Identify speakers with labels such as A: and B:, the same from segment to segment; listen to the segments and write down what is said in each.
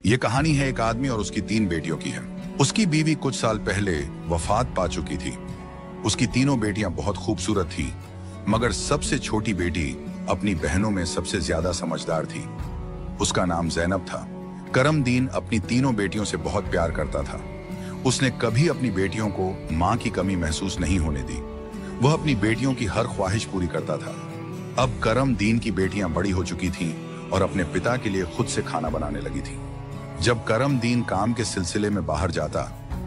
A: ये कहानी है एक आदमी और उसकी 3 बेटियों की है। उसकी बीवी कुछ साल पहले वफात पा चुकी थी। उसकी तीनों बेटियां बहुत खूबसूरत थी, मगर सबसे छोटी बेटी अपनी बहनों में सबसे ज्यादा समझदार थी। उसका नाम ज़ैनब था। करमदीन अपनी तीनों बेटियों से बहुत प्यार करता था। उसने कभी अपनी बेटियों को मां की कमी महसूस नहीं होने दी। वह अपनी बेटियों की हर ख्वाहिश पूरी करता था। अब करमदीन की बेटियां बड़ी हो चुकी थीं और अपने पिता के लिए खुद से खाना बनाने लगी थीं। जब करमदीन काम के सिलसिले में बाहर जाता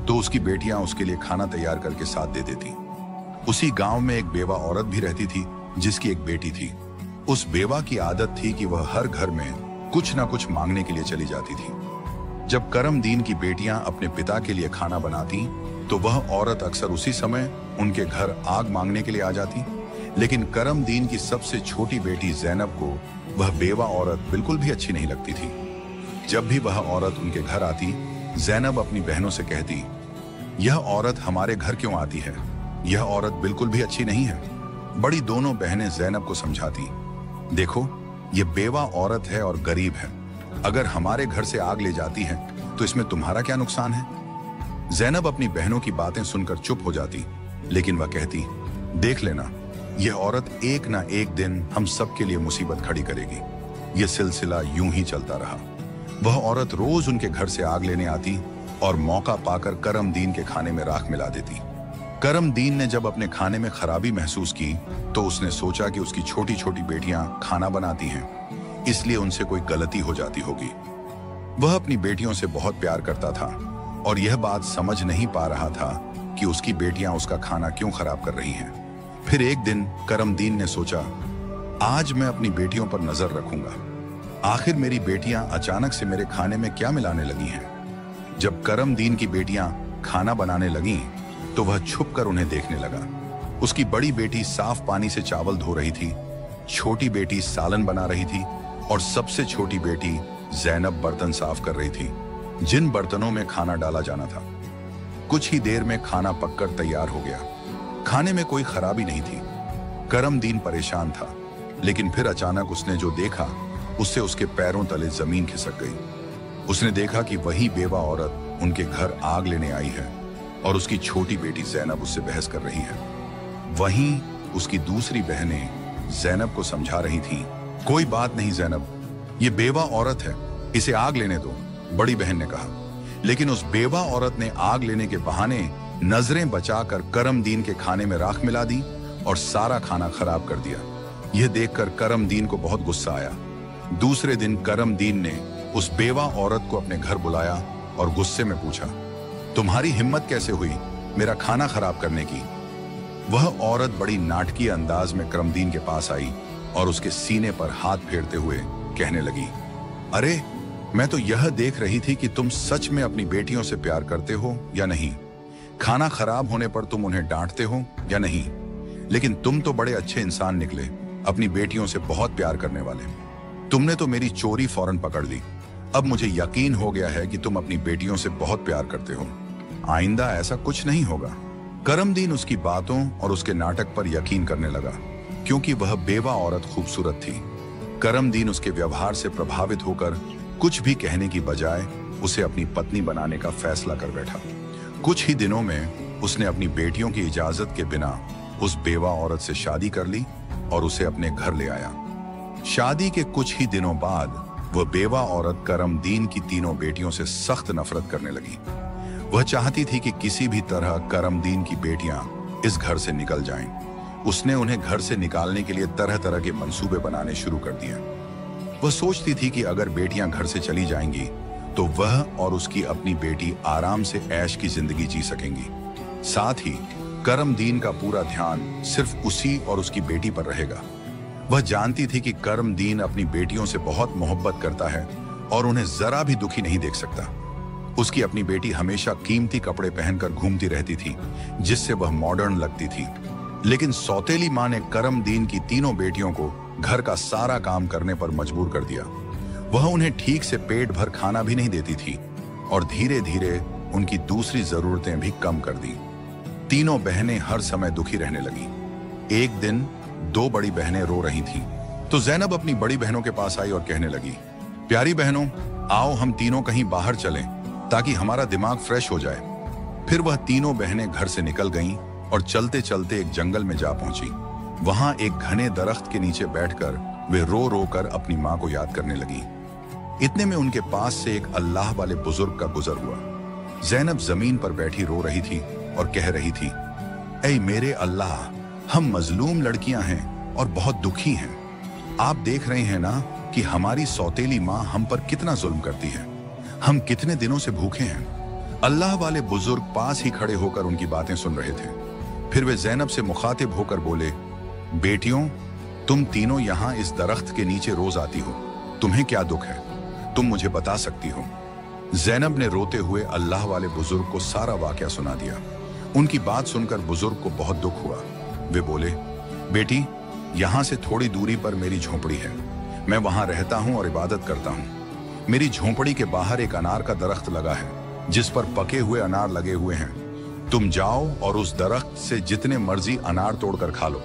A: तो उसकी बेटियां उसके लिए खाना तैयार करके साथ दे देती। उसी गांव में एक बेवा औरत भी रहती थी जिसकी एक बेटी थी। उस बेवा की आदत थी कि वह हर घर में कुछ ना कुछ मांगने के लिए चली जाती थी। जब करमदीन की बेटियां अपने पिता के लिए खाना बनाती तो वह औरत अक्सर उसी समय उनके घर आग मांगने के लिए आ जाती। लेकिन करमदीन की सबसे छोटी बेटी ज़ैनब को वह बेवा औरत बिल्कुल भी अच्छी नहीं लगती थी। जब भी वह औरत उनके घर आती, ज़ैनब अपनी बहनों से कहती, यह औरत हमारे घर क्यों आती है? यह औरत बिल्कुल भी अच्छी नहीं है। बड़ी दोनों बहनें ज़ैनब को समझाती, देखो, ये बेवा औरत है और गरीब है। अगर हमारे घर से आग ले जाती है तो इसमें तुम्हारा क्या नुकसान है? ज़ैनब अपनी बहनों की बातें सुनकर चुप हो जाती, लेकिन वह कहती, देख लेना, यह औरत एक ना एक दिन हम सबके लिए मुसीबत खड़ी करेगी। यह सिलसिला यूं ही चलता रहा। वह औरत रोज उनके घर से आग लेने आती और मौका पाकर करमदीन के खाने में राख मिला देती। करमदीन ने जब अपने खाने में खराबी महसूस की तो उसने सोचा कि उसकी छोटी छोटी बेटियां खाना बनाती हैं, इसलिए उनसे कोई गलती हो जाती होगी। वह अपनी बेटियों से बहुत प्यार करता था और यह बात समझ नहीं पा रहा था कि उसकी बेटियां उसका खाना क्यों खराब कर रही हैं। फिर एक दिन करमदीन ने सोचा, आज मैं अपनी बेटियों पर नजर रखूंगा। आखिर मेरी बेटियां अचानक से मेरे खाने में क्या मिलाने लगी हैं? जब करमदीन की बेटियां खाना बनाने लगीं, तो वह छुपकर उन्हें देखने लगा। उसकी बड़ी बेटी साफ पानी से चावल धो रही थी, छोटी बेटी सालन बना रही थी और सबसे छोटी बेटी ज़ैनब बर्तन साफ कर रही थी, जिन बर्तनों में खाना डाला जाना था। कुछ ही देर में खाना पककर तैयार हो गया। खाने में कोई खराबी नहीं थी। करमदीन परेशान था, लेकिन फिर अचानक उसने जो देखा उससे उसके पैरों तले जमीन खिसक गई। उसने देखा कि वही बेवा औरत उनके घर आग लेने आई है और उसकी छोटी बेटी ज़ैनब उससे बहस कर रही है। वहीं उसकी दूसरी बहनें ज़ैनब को समझा रही थीं, कोई बात नहीं ज़ैनब, ये बेवा औरत है, इसे आग लेने दो, बड़ी बहन ने कहा। लेकिन उस बेवा औरत ने आग लेने के बहाने नजरें बचाकर करमदीन के खाने में राख मिला दी और सारा खाना खराब कर दिया। यह देखकर करमदीन को बहुत गुस्सा आया। दूसरे दिन करमदीन ने उस बेवा औरत को अपने घर बुलाया और गुस्से में पूछा, तुम्हारी हिम्मत कैसे हुई मेरा खाना खराब करने की? वह औरत बड़ी नाटकीय अंदाज में करमदीन के पास आई और उसके सीने पर हाथ फेरते हुए कहने लगी, अरे, मैं तो यह देख रही थी कि तुम सच में अपनी बेटियों से प्यार करते हो या नहीं। खाना खराब होने पर तुम उन्हें डांटते हो या नहीं। लेकिन तुम तो बड़े अच्छे इंसान निकले, अपनी बेटियों से बहुत प्यार करने वाले। तुमने तो मेरी चोरी फौरन पकड़ ली। अब मुझे यकीन हो गया है कि तुम अपनी बेटियों से बहुत प्यार करते हो। आइंदा ऐसा कुछ नहीं होगा। करमदीन उसकी बातों और उसके नाटक पर यकीन करने लगा, क्योंकि वह बेवा औरत खूबसूरत थी। करमदीन उसके व्यवहार से प्रभावित होकर कुछ भी कहने की बजाय उसे अपनी पत्नी बनाने का फैसला कर बैठा। कुछ ही दिनों में उसने अपनी बेटियों की इजाजत के बिना उस बेवा औरत से शादी कर ली और उसे अपने घर ले आया। शादी के कुछ ही दिनों बाद वह बेवा औरत करमदीन की तीनों बेटियों से सख्त नफरत करने लगी। वह चाहती थी कि किसी भी तरह करमदीन की बेटियां इस घर से निकल जाएं। उसने उन्हें घर से निकालने के लिए तरह तरह के मंसूबे बनाने शुरू कर दिए। वह सोचती थी कि अगर बेटियां घर से चली जाएंगी तो वह और उसकी अपनी बेटी आराम से ऐश की जिंदगी जी सकेंगी। साथ ही करमदीन का पूरा ध्यान सिर्फ उसी और उसकी बेटी पर रहेगा। वह जानती थी कि करमदीन अपनी बेटियों से बहुत मोहब्बत करता है और उन्हें जरा भी दुखी नहीं देख सकता। उसकी अपनी बेटी हमेशा कीमती कपड़े पहनकर घूमती रहती थी, जिससे वह मॉडर्न लगती थी। लेकिन सौतेली मां ने करमदीन की तीनों बेटियों को घर का सारा काम करने पर मजबूर कर दिया। वह उन्हें ठीक से पेट भर खाना भी नहीं देती थी और धीरे धीरे उनकी दूसरी जरूरतें भी कम कर दी। तीनों बहनें हर समय दुखी रहने लगी। एक दिन 2 बड़ी बहनें रो रही थीं, तो ज़ैनब अपनी बड़ी बहनों के पास आई और कहने लगी, प्यारी बहनों, आओ हम तीनों कहीं बाहर चलें ताकि हमारा दिमाग फ्रेश हो जाए। फिर वह तीनों बहनें घर से निकल गईं और चलते चलते एक जंगल में जा पहुंची। वहां एक घने दरख्त के नीचे बैठकर वे रो रो कर अपनी मां को याद करने लगी। इतने में उनके पास से एक अल्लाह वाले बुजुर्ग का गुजर हुआ। जैनब जमीन पर बैठी रो रही थी और कह रही थी, ऐ मेरे अल्लाह, हम मजलूम लड़कियां हैं और बहुत दुखी हैं। आप देख रहे हैं ना कि हमारी सौतेली माँ हम पर कितना जुल्म करती है। हम कितने दिनों से भूखे हैं। अल्लाह वाले बुजुर्ग पास ही खड़े होकर उनकी बातें सुन रहे थे। फिर वे जैनब से मुखातिब होकर बोले, बेटियों, तुम तीनों यहाँ इस दरख्त के नीचे रोज आती हो, तुम्हें क्या दुख है? तुम मुझे बता सकती हो? जैनब ने रोते हुए अल्लाह वाले बुजुर्ग को सारा वाकया सुना दिया। उनकी बात सुनकर बुजुर्ग को बहुत दुख हुआ। वे बोले, बेटी, यहाँ से थोड़ी दूरी पर मेरी झोपड़ी है। मैं वहां रहता हूँ और इबादत करता हूँ। मेरी झोपड़ी के बाहर एक अनार का दरख्त लगा है जिस पर पके हुए अनार लगे हुए हैं। तुम जाओ और उस दरख्त से जितने मर्जी अनार तोड़कर खा लो।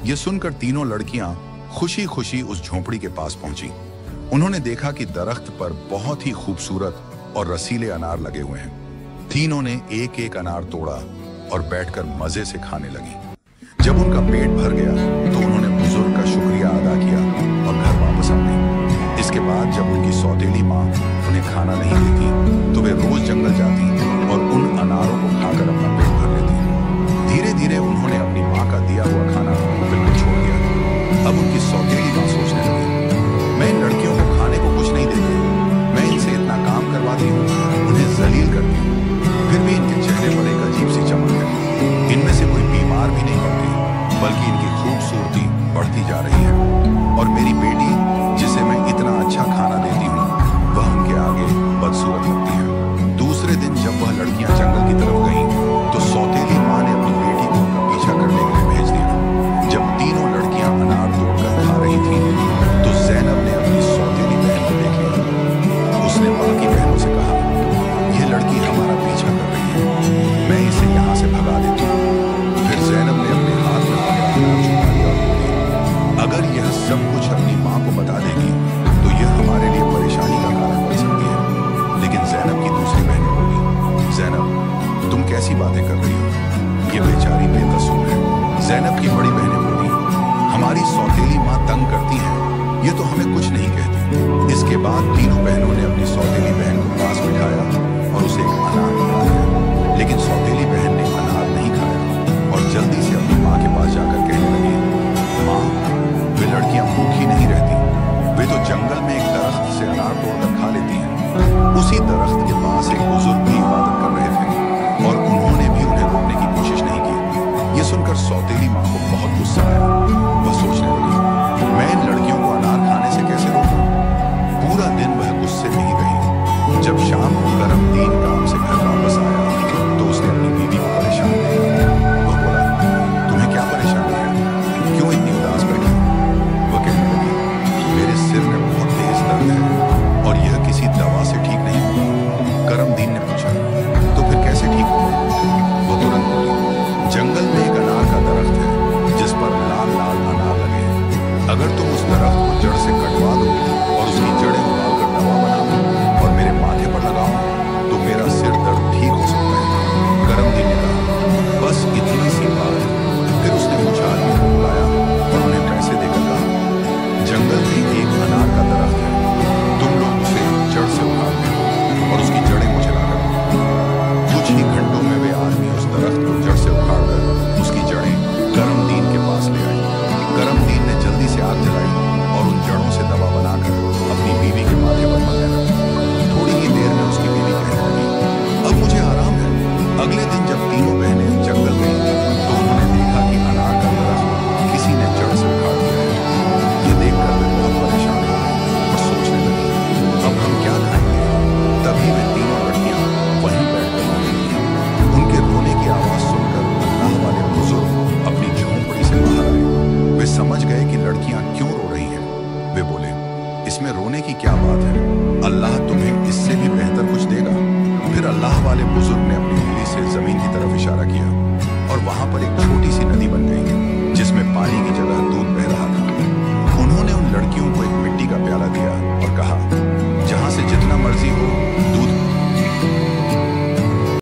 A: ये सुनकर तीनों लड़कियां खुशी खुशी उस झोपड़ी के पास पहुंची। उन्होंने देखा कि दरख्त पर बहुत ही खूबसूरत और रसीले अनार लगे हुए हैं। तीनों ने एक एक अनार तोड़ा और बैठकर मजे से खाने लगी। जब उनका पेट भर गया तो उन्होंने बुजुर्ग का शुक्रिया अदा किया और घर वापस आ गई। इसके बाद जब उनकी सौतेली माँ उन्हें खाना नहीं देती तो वे रोज जंगल जाती और उन अनारों को खाकर अपना पेट भर लेती। धीरे धीरे उन्होंने अपनी माँ का दिया हुआ खाना बिल्कुल छोड़ दिया। अब उनकी सौतेली माँ सोचने लगी, मैं इन लड़कियों को खाने को कुछ नहीं देती, मैं इनसे इतना काम करवाती हूँ, उन्हें जलील करती हूँ, फिर भी इनके चेहरे पर एक अजीब सी चमक है। इनमें से कोई बीमार भी नहीं पड़ती, बल्कि इनकी खूबसूरती बढ़ती जा रही है। और मेरी बेटी, जिसे मैं इतना अच्छा खाना देती हूँ, वह उनके आगे बदसूरत लगती है। दूसरे दिन जब वह लड़कियां जंगल की तरफ गईं, तो सौतेली माँ ने अपनी बेटी को उनका पीछा करने के लिए भेज दिया। जब तीनों लड़कियां अनार तोड़कर खा रही थीं, तो जैनब ने अपनी सौतेली बहन को देख लिया। उसने बाकी बहनों से कहा, यह लड़की हमारा पीछा कर रही है, मैं इसे यहाँ से भगा देती हूँ। फिर जैनब ने अपने हाथ में पकड़ा अनार छुपा लिया और बोली, अगर यह सब कुछ अपनी माँ को बता देगी तो यह हमारे लिए परेशानी का कारण बन सकती है। लेकिन जैनब की दूसरी बहनें बोली, जैनब, तुम कैसी बातें कर रही हो? ये बेचारी बेकसूर है। जैनब की बड़ी बहनें बोली, हमारी सौतेली माँ तंग करती है, ये तो हमें कुछ नहीं कहती। इसके बाद तीनों बहनों ने अपनी सौतेली बहन को पास बिठाया और उसे एक अनार खिला दिया। लेकिन सौतेली बहन ने अनार नहीं खाया और जल्दी से अपनी माँ के पास जाकर कहने लगी, माँ, वे लड़कियां भूखी नहीं रहती, वे तो जंगल में एक दरख्त से अनार तोड़कर खा लेती हैं। उसी दरख्त के पास एक बुजुर्ग भी इबादत कर रहे थे और उन्होंने भी उन्हें रोकने की कोशिश नहीं की। ये सुनकर सौतेली माँ को बहुत गुस्सा आया। वह सोचने लगी, मैं इन लड़कियों को अनार खाने से कैसे रोकूं? पूरा दिन वह गुस्से में ही रही। जब शाम को गर्म 3